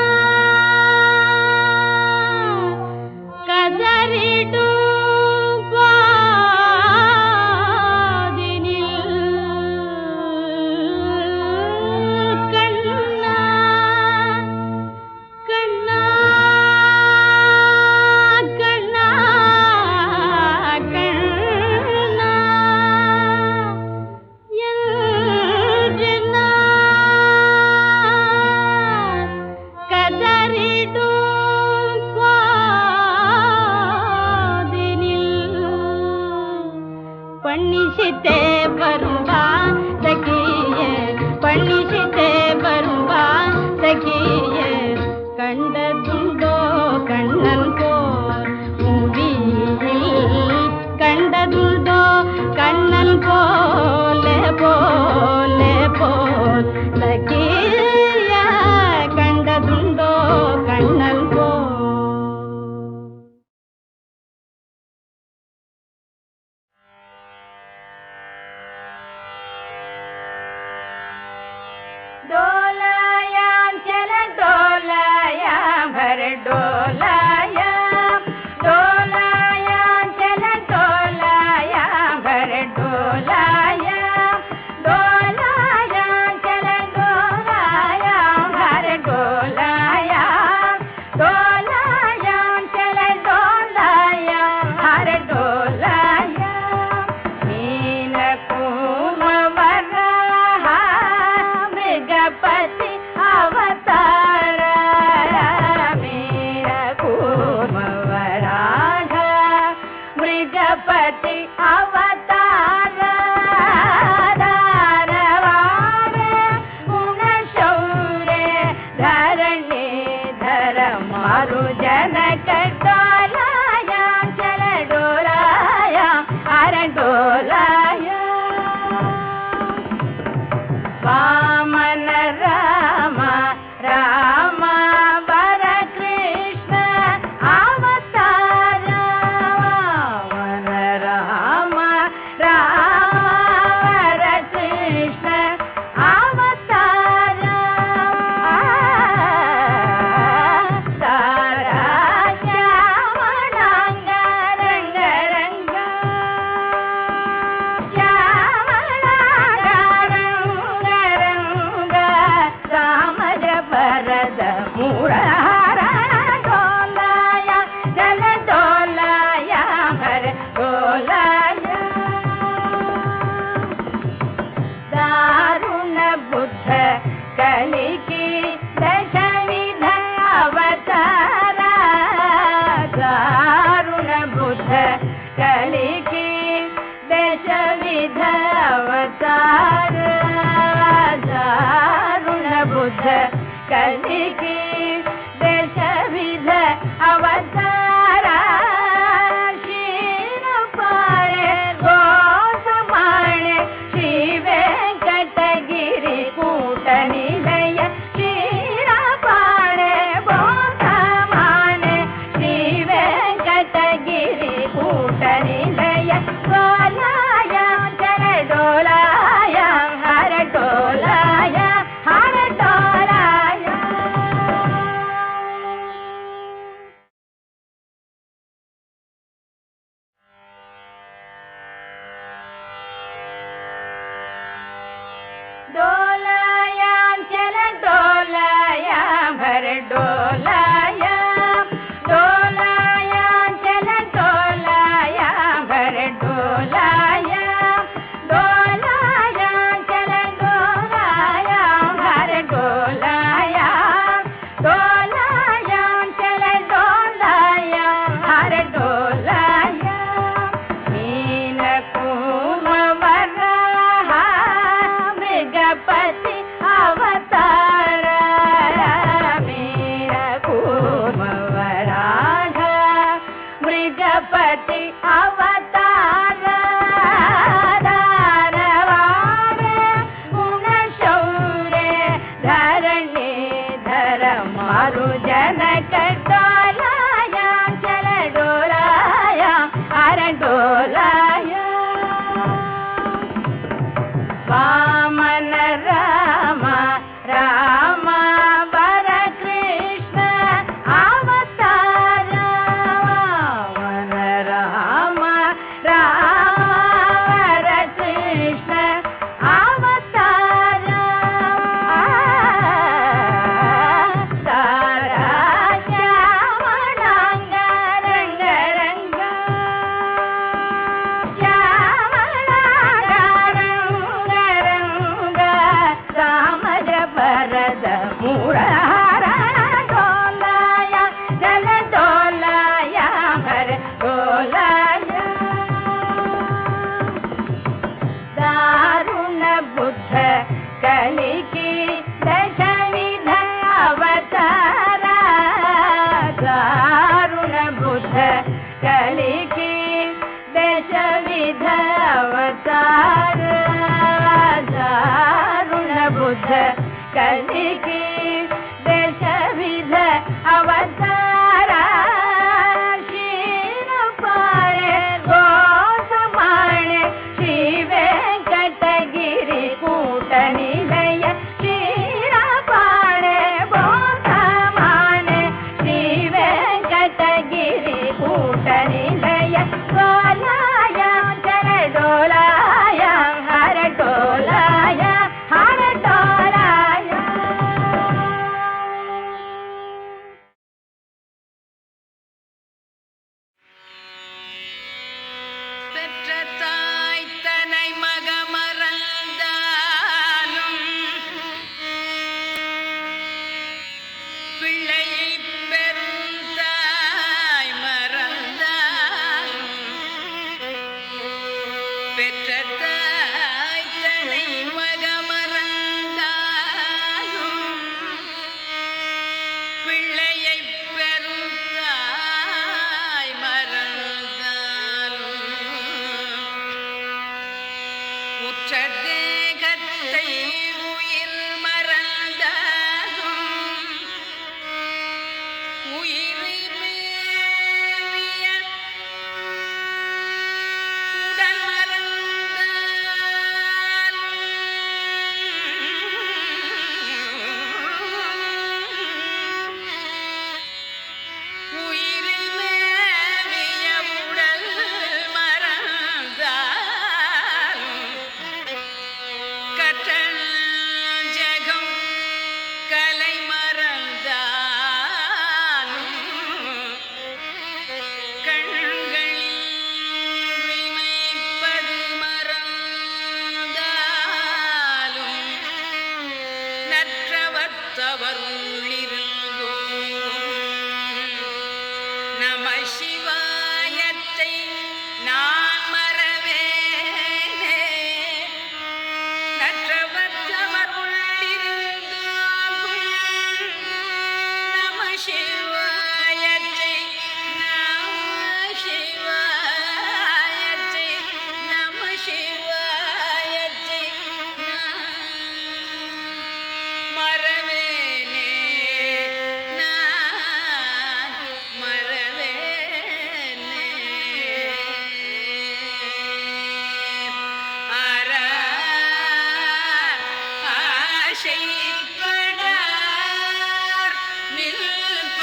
கதறிடும் பாதினில் கண்ணா கண்ணா கண்ணா கண்ணா என்று நான் கதறிடும் பாதினில் பண்ணிசித்தே வரும்பா சகியே பண்ணிசித்தே வரும்பா சகியே கண்டதுண்டோ கண்ணன் போல் மூவியில் கண்டதுண்டோ கண்ணன் போலே போலே போல் சகியே கண்டதுண்டோ கண்ணன் போல் डोलायां चल डोलायां भर डोलायां डोलायां चल डोलायां भर डोलायां डोलायां चल डोलायां भर डोलायां डोलायां चल डोलायां भर डोलायां मीन कुमवरा मृगपति अवतार मेरा कुमवराघ मृगपति अवतार दारवार गुणशौर्य धरणे धर मारु जनक डोलाया चल डोलाया अरे डोलाया वामन राम राम वर कृष्ण अवतार वामन राम राम वर कृष्ण अवतार तारा श्यामणांग रंग रंग रामज भरद मुरारा डोलाया जल डोलाया भर डोलाया दारुण बुद्ध कलिकी दशविध अवतार दारुण बुद्ध कलिकी दशविध अवतार दारुण बुद्ध कलिकी ब्रजपति अवतार मीर कूर्म वराह ब्रजपति अवतार दानवार गुणशौर्य धरणी धर मारु जनक डोलाया चल डोलाया हर डोलाया वामन राम राम वर कृष्ण अवतार वामन राम राम वर कृष्ण अवतार तारा श्यामलांग रंग रंग श्यामलांग रंग रंग सामज भरद मुरार डोलाया जल डोलाया हर डोलाया दारुण बुद्ध कलिकी दशविध अवतार दारुण बुद्ध कलिकी दशविध अवतार दारुण बुद्ध कलिकी दशविध अवतार क्षीरपाणे गोसमाणे श्री वेंकटगिरि कूट निलय क्षीरपाणे गोसमाणे श्री वेंकटगिरि कूट निलय डोलाया चल डोलाया हर डोलाया हर डोलाया பெற்ற தாய் தனை மகமறந்தாலும் பிள்ளையை பெறும் தாய் மறந்தாலும் பெற்ற தாய் தனை மகமறந்தாலும் பிள்ளையை பெறும் தாய் மறந்தாலும் உற்ற தேகத்தை உயிர் மறந்தாலும் உயிரை மேவிய உடல் மறந்தாலும் உயிரை மேவிய உடல் மறந்தாலும் கற்றல் ஜெகம் கலை மறந்தாலும் கண்களில் இமைப்பது மறந்தாலும் நற்றவத்தவர் உள்ளிருந்தோம் நம சிவாயத்தை நான் மறவேனே நற்றவத்தவர் உள்ளிருந்தோம் நம சிவாயத்தை நம சிவாயத்தை நம சிவாயத்தை மறவேனே நான் மறவேனே அறார் ஆசைப்படார் நில்பாதத்து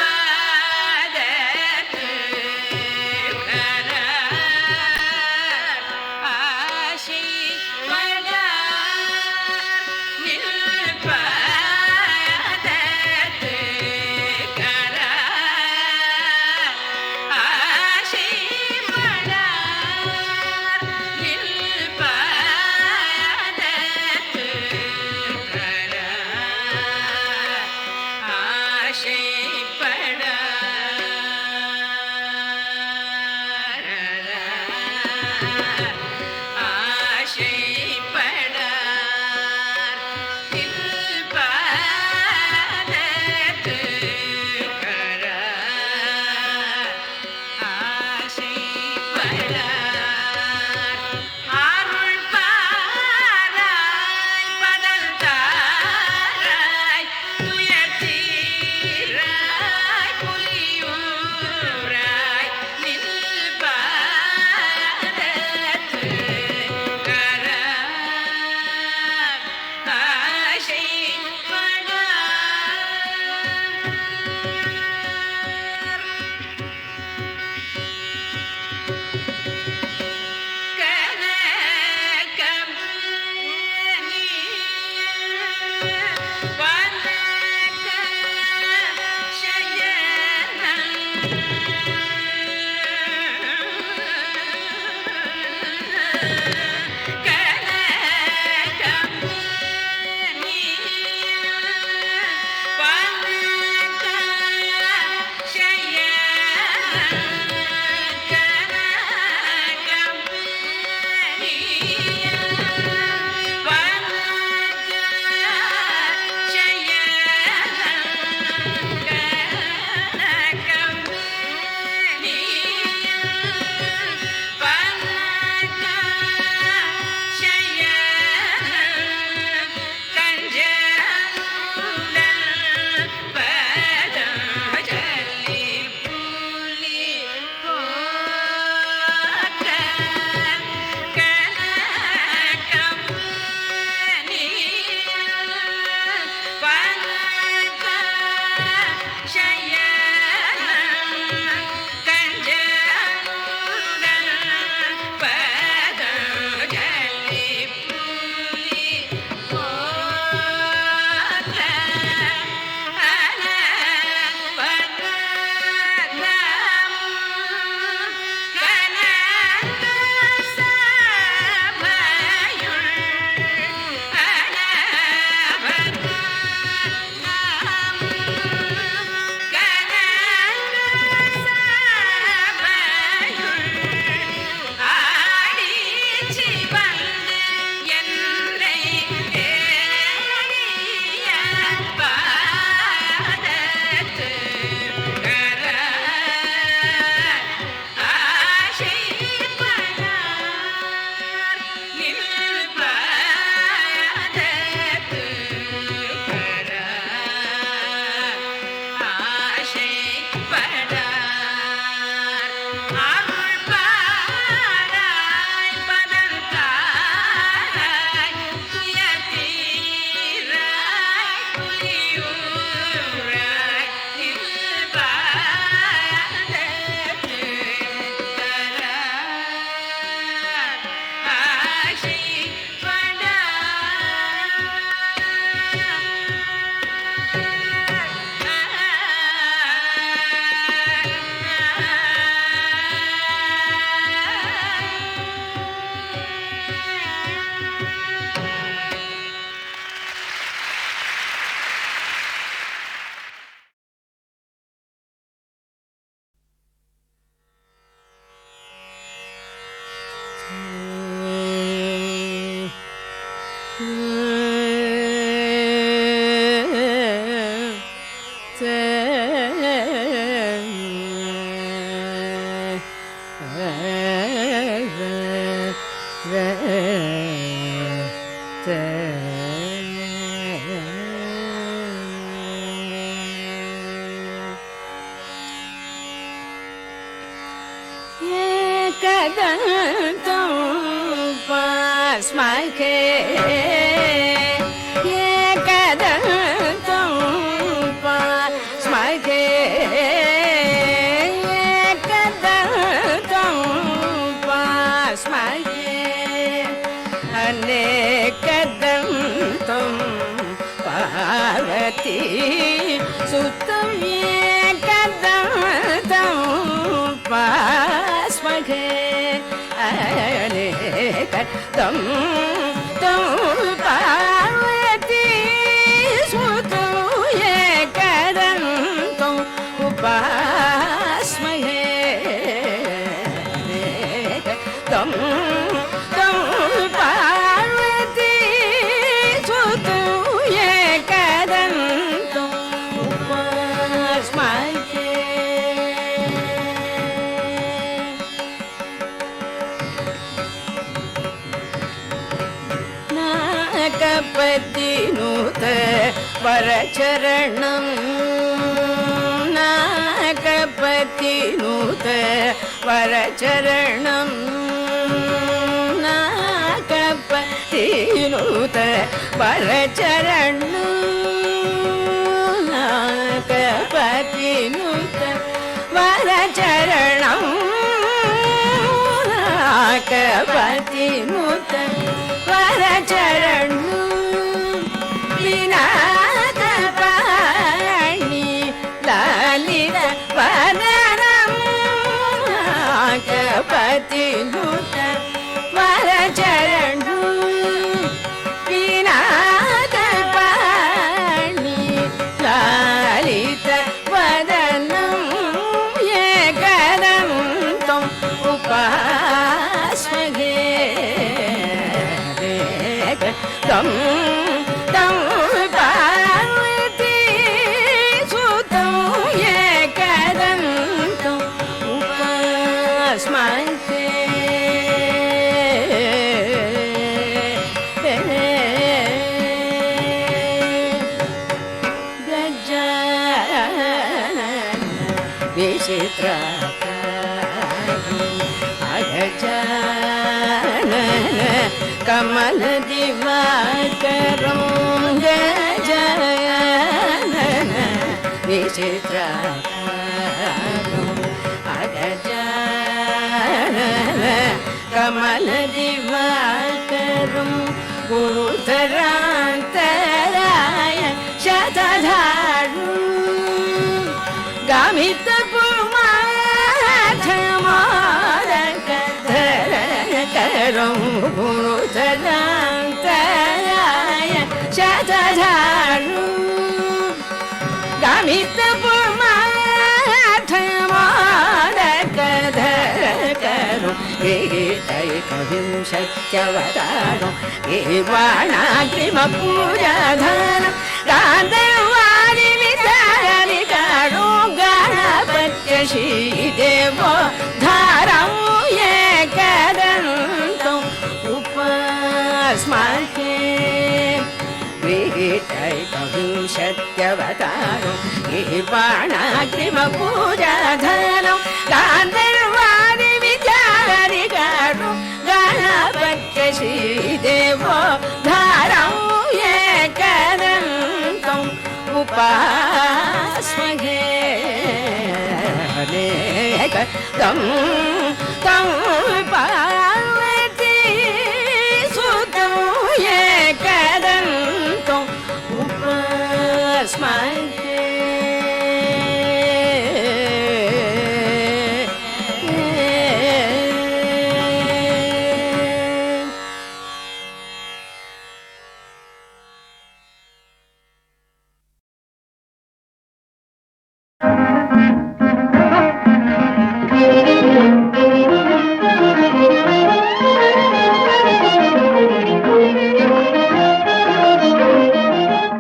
கரார் ஆசைப்படார் நில்பாதத்து கரார் ஆசைப்படார் நில்பாதத்து கரார் एकदन्तं पास्महे एकदन्तं पास्महे एकदन्तं पास्महे अनेकदन्तं पार्वती सुतं एकदन्तं पास्महे अनेकदं तं पार्वती सुतं एकदन्तं उपास्महे अनेकदं तं पार्वती सुतं एकदन्तं उपास्महे नागपतिनुत वरचरणं नागपतिनुत वरचरणं नागपतिनुत वरचरणं नागपतिनुत वरचरणं नागपतिनुत वरचरणं विनाकपाणि ललित वदनं नागपतिनुत वरचरणं विनाकपाणि ललित वदनं एकदन्तं उपास्महे तं तं पार्वती सुतं एकदन्तं उपास्महे गजानन विचित्रकारी अगजानन कमल दिवाकरं गजानन विचित्रकारं अगजानन कमल दिवाकरं गुरुतरान्तराय शतधारुं गामितपुमाधमादकधरकरं गुरुतरान्तराय शतधारुं गामितपुमाधमादकधरकरं एकविंशत्यवतारं गिर्वाणाग्रिमपूजाधनं गान्धर्वादिविदारिकारो गणपत्यश्रीदेवो धारं एकदन्तं उपास्महे एकविंशत्यवतारं गिर्वाणाग्रिमपूजाधनं गान्धर्वादिविदारिकारो गणपत्यश्रीदेवो धारं एकदन्तम् उपास्महे तं तं पार्वती सुतं एकदन्तम् उपास्महे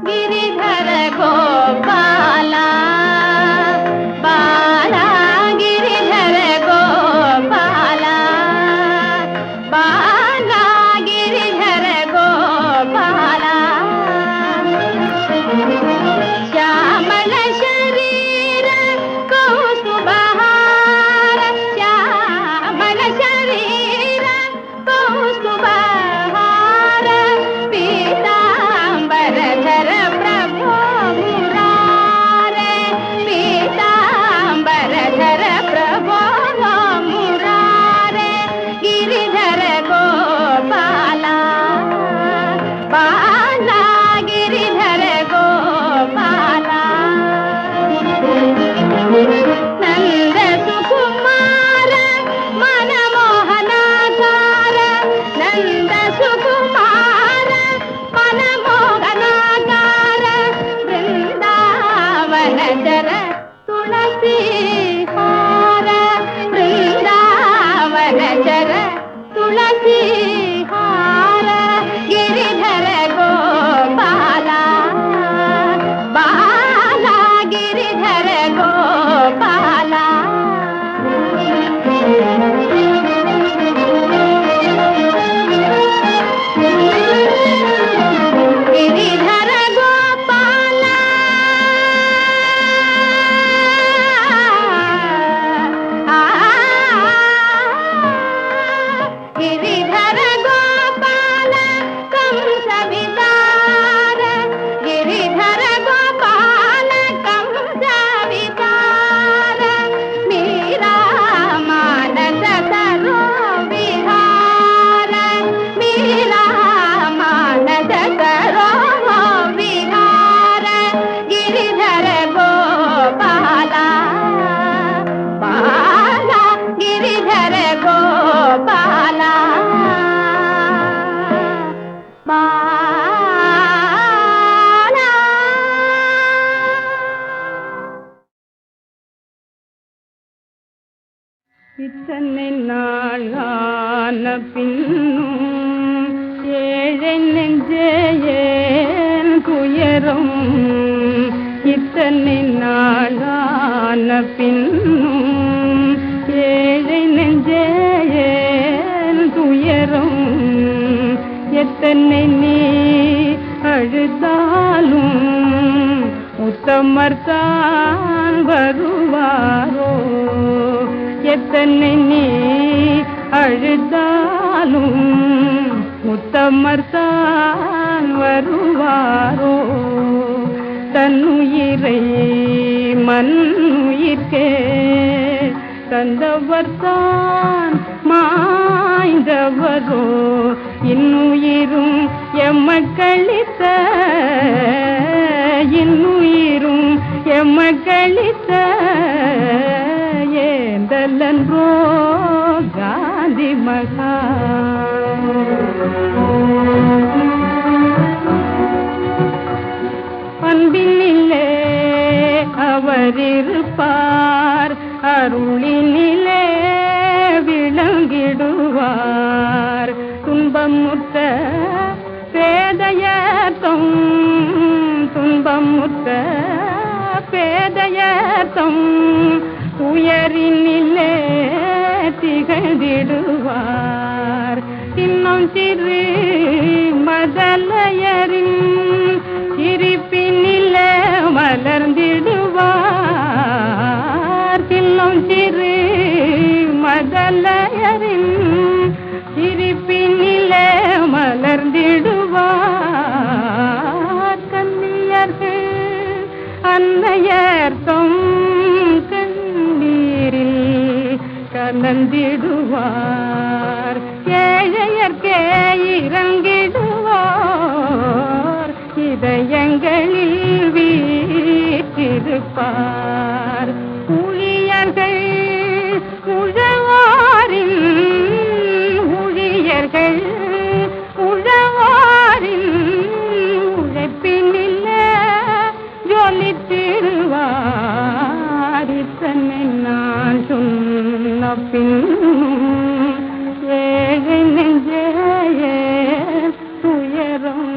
गिरिधर गोपाल இத்தனை நாள் ஆன பின்னும் ஏழை நெஞ்சேன் துயரம். இத்தனை நாள் ஆன பின்னும் ஏழை நெஞ்சேன் துயரம். எத்தனை நீ அழுதாலும் உத்தமர்தான் வருவாரோ. எத்தனை நீ அழுதாலும் உத்தமர்தான் வருவாரோ. தன்னுயிரை மண்ணுயிர்க்கே தந்தவர்தான் மாய்ந்தவரோ. இன்னுயிரும் எம்மக்களித்த இன்னுயிரும் எம்மக்களித்த ஏந்தலன்றோ காந்தி மகா. அன்பினிலே அவர் இருப்பார், அருளினிலே விளங்கிடுவார். துன்பமுற்ற பேதையர்த்தம் துன்பமுற்ற பேதையர்த்தம் உயரினிலே திகழ்ந்திடுவார். இன்னும் சிறு மதலையரின் சிரிப்பினிலே மலர்ந்திடுவார். இன்னும் சிறு மதலையரின் சிரிப்பினிலே மலர்ந்திடுவார். கன்னியர்கள் அன்னையர்த்தம் கண்ணீரில் கலந்திடுவார். ஏழையர்க்கே இறங்கிடுவார், இதயங்களில் வீற்றிருப்பார். ஊழியர்கள் உழவாரின் ஊழியர்கள் உழவாரின் உழைப்பினில்லை ஜொலித்திடுவார். இத்தனை நான் சொன்ன பின்னும் ஏழை நெஞ்சே துயரம்.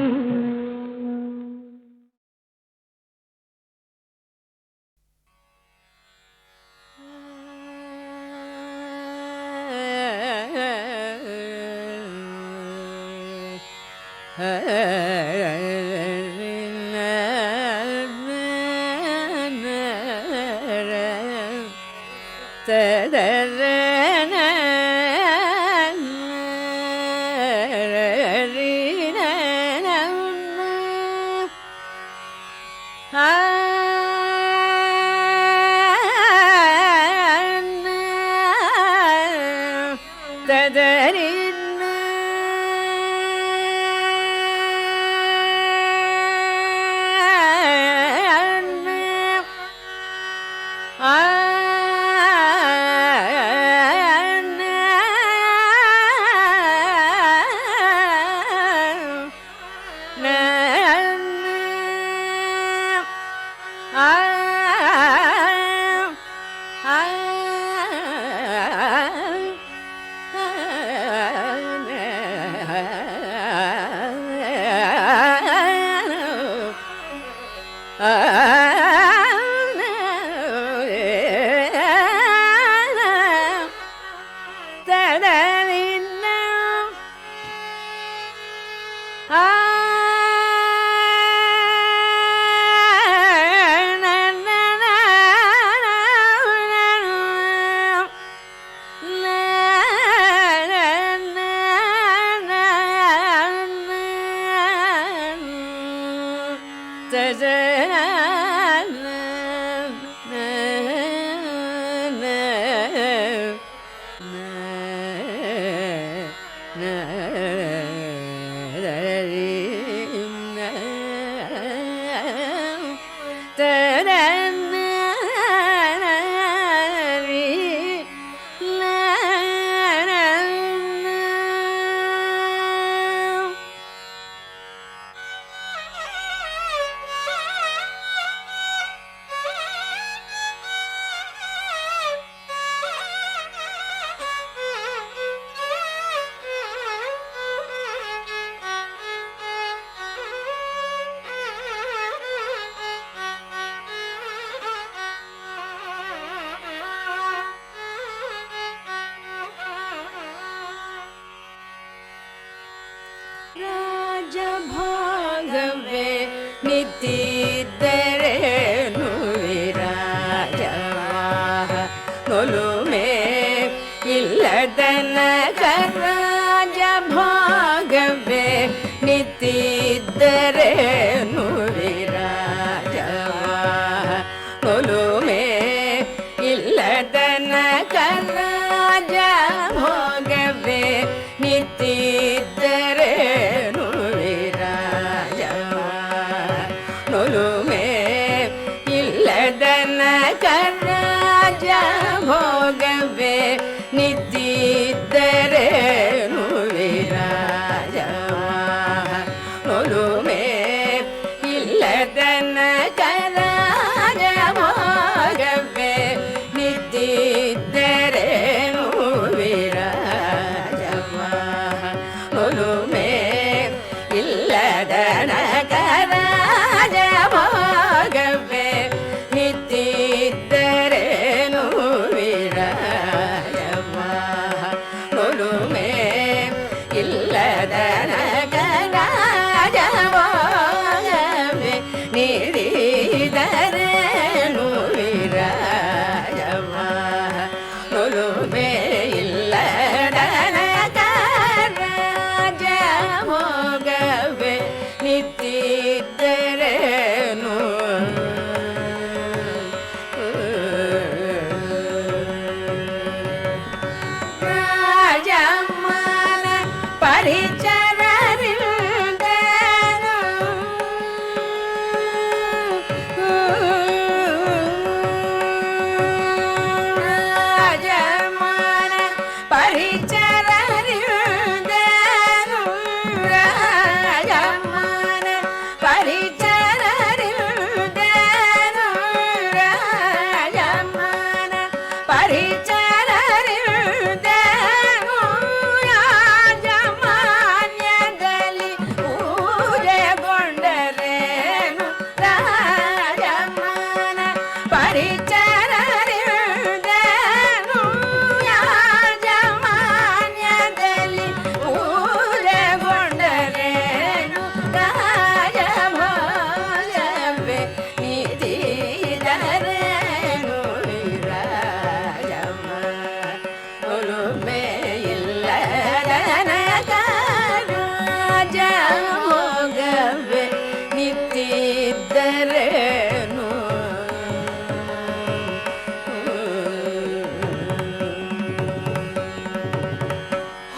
ನಿಂತಿದ್ದರೇನು ವಿರಾಜವಾಹ ನೊಲುಮೆ ಇಲ್ಲದನಕ ರಾಜ ಭಾಗವೇ ನಿಂತಿದ್ದರೇನು ವಿರಾಜವಾಹ ನೊಲುಮೆ ಇಲ್ಲದನಕ ರಾಜ ಭೋಗವೇ ನಿಂತಿದ್ದರೇನು ವಿರಾಜವಾಹ ನೊಲುಮೆ ಇಲ್ಲದನಕ ರಾಜ ಭೋಗವೇ ನಿಂತಿದ್ದರೇನು ವಿರಾಜವಾಹ ನೊಲುಮೆ ಇಲ್ಲದನಕ ರಾಜ ಭೋಗವೇ ನಿಂತಿದ್ದರೇನು ವಿರಾಜವಾಹ ನೊಲುಮೆ ಇಲ್ಲದನಕ ರಾಜ ಭೋಗವೇ ನಿಂತಿದ್ದರೇನು ವಿರಾಜವಾಹ ನೊಲುಮೆ ಇಲ್ಲದನಕ ರಾಜ ಭೋಗವೇ ನೀಡಿದರೇನು ವಿರಾಜವಾಹ ನೊಲುಮೆ ಇಲ್ಲದನಕ ರಾಜ ಭೋಗವೇ ನಿಂತಿದ್ದರೇನು ರಾಜಮ್ಮನ ಪರಿಚರರಿಂದನು ರಾಜಮ್ಮನ ಪರಿಚರರಿಂದನು ರಾಜಮ್ಮನ ಪರಿಚರರಿಂದನು ರಾಜಮ್ಮನ ಪರಿಚರರಿಂದನು ರಾಜಮಾನ್ಯದಲ್ಲಿ ಪೂಜೆಗೊಂಡರೇನು ರಾಜಮ್ಮನ ಪರಿಚರರಿಂದನು ರಾಜಮಾನ್ಯದಲ್ಲಿ ಪೂಜೆಗೊಂಡರೇನು ರಾಜಭೋಗವೇ ನಿಧಿದರೇನು ವಿರಾಜಮ್ಮ ನೊಲುಮೆ ಇಲ್ಲದನಕ ರಾಜ ಭೋಗವೇ ನಿಂತಿದ್ದರೇನು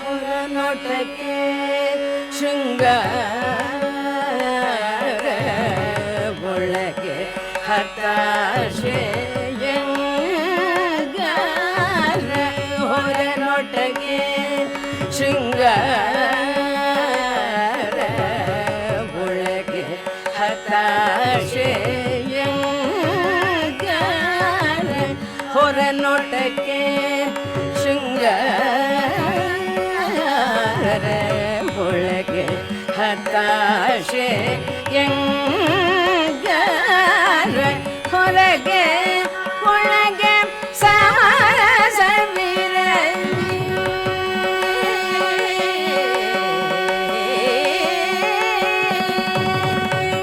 ಹೊರನೋಟಕ್ಕೆ ಶೃಂಗಾರ ಒಳಗೆ ಹತಾಶೆಯಂಗಾರ ಹೊರನೋಟಕ್ಕೆ ಶೃಂಗಾರ ಒಳಗೆ ಹತಾಶೆಯಂಗಾರ ಹೊರನೋಟಕ್ಕೆ ಶೃಂಗಾರ ಒಳಗೆ ಹತಾಶೆಯಂಗಾರ ಹೊರಗೆ ಒಳಗೆ ಸಮರಸವಿರಲಿ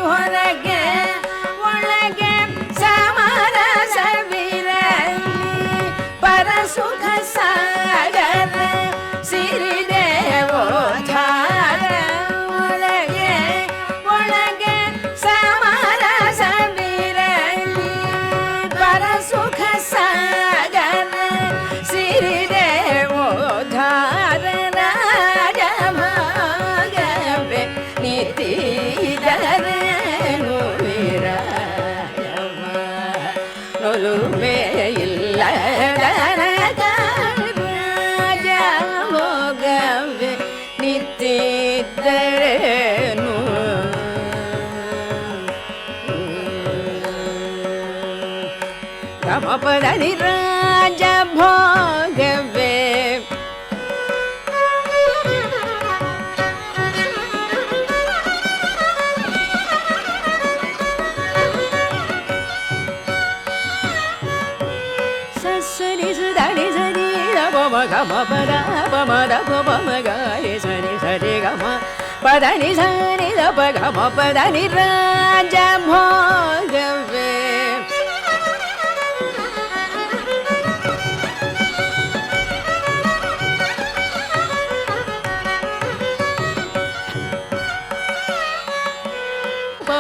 ಹೊರಗೆ ಒಳಗೆ ಸಮರಸವಿರಲಿ ಪರಸುಖ ಸಾಗರ ಸಿರಿದೇವೋದ್ಧಾರ ಒಳಗೆ ಒಳಗೆ ಸಮರಸವಿರಲಿ ಪರಸುಖ ಸಾಗರ ಸಿರಿದೇವೋದ್ಧಾರ ರಾಜ ಭಾಗವೇ ನಿಂತಿದ್ದರೇನು ವಿರಾಜಮ್ಮ ನೊಲುಮೆ ಇಲ್ಲದನಕ ರಾಜ ಭೋಗವೇ ನಿಂತಿದ್ದರೇನು ಗಮಪದನಿ ರಾಜ ಭೋಗವೇ ಸರಿ ಸುಧನಿ ಸರಿ ಗಮ ಗಮ ಪದ ಪಮದ ಪಮ ಗಾರಿ ಸರಿ ಸರಿ ಗಮ பதனி சனி தப கம பதனி ராஜ போகவே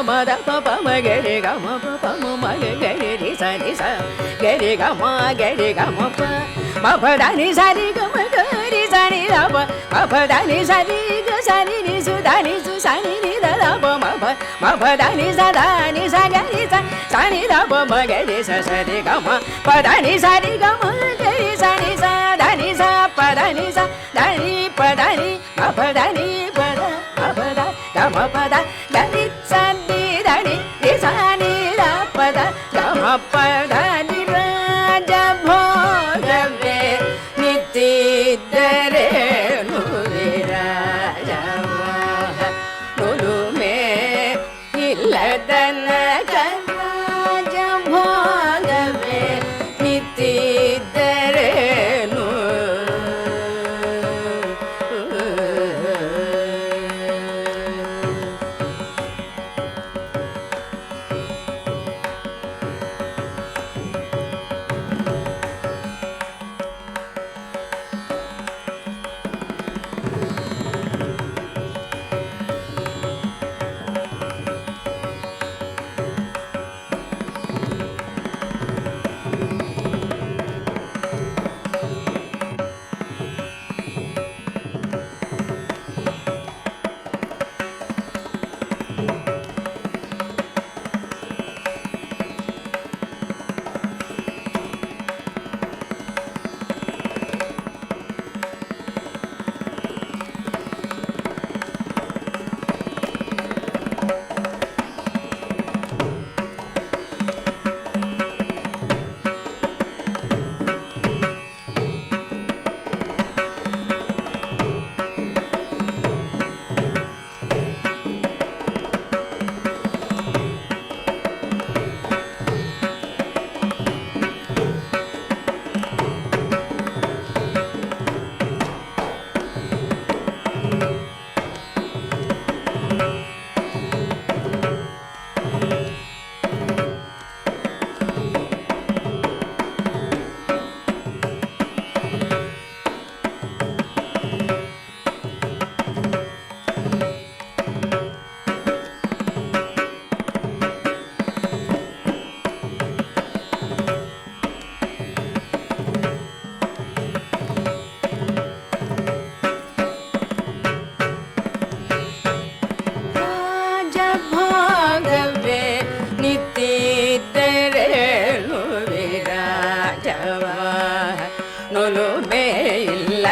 மத பப மகரி கம பம மக கரி சனி ச கரி கம ப மபதனி சரி கம கரி சனி தப மபதனி சரி க சனி நி சுதனி சு சனி நி தப மபதனி சதனி சகரி சனி தப மகரி ச சரி கம பதனி சரி கம கரி சனி சதனி ச பதனி ச தனி பதனி மபதனி பத மபத கம பத கரி சனி தனி ரி சனி த பத கம பதனி ராஜ போகவே நித்திதரே நுவிராஜ நுலுமே இல்லதன கராஜ போகவே நித்திதரே நொலுமே இல்ல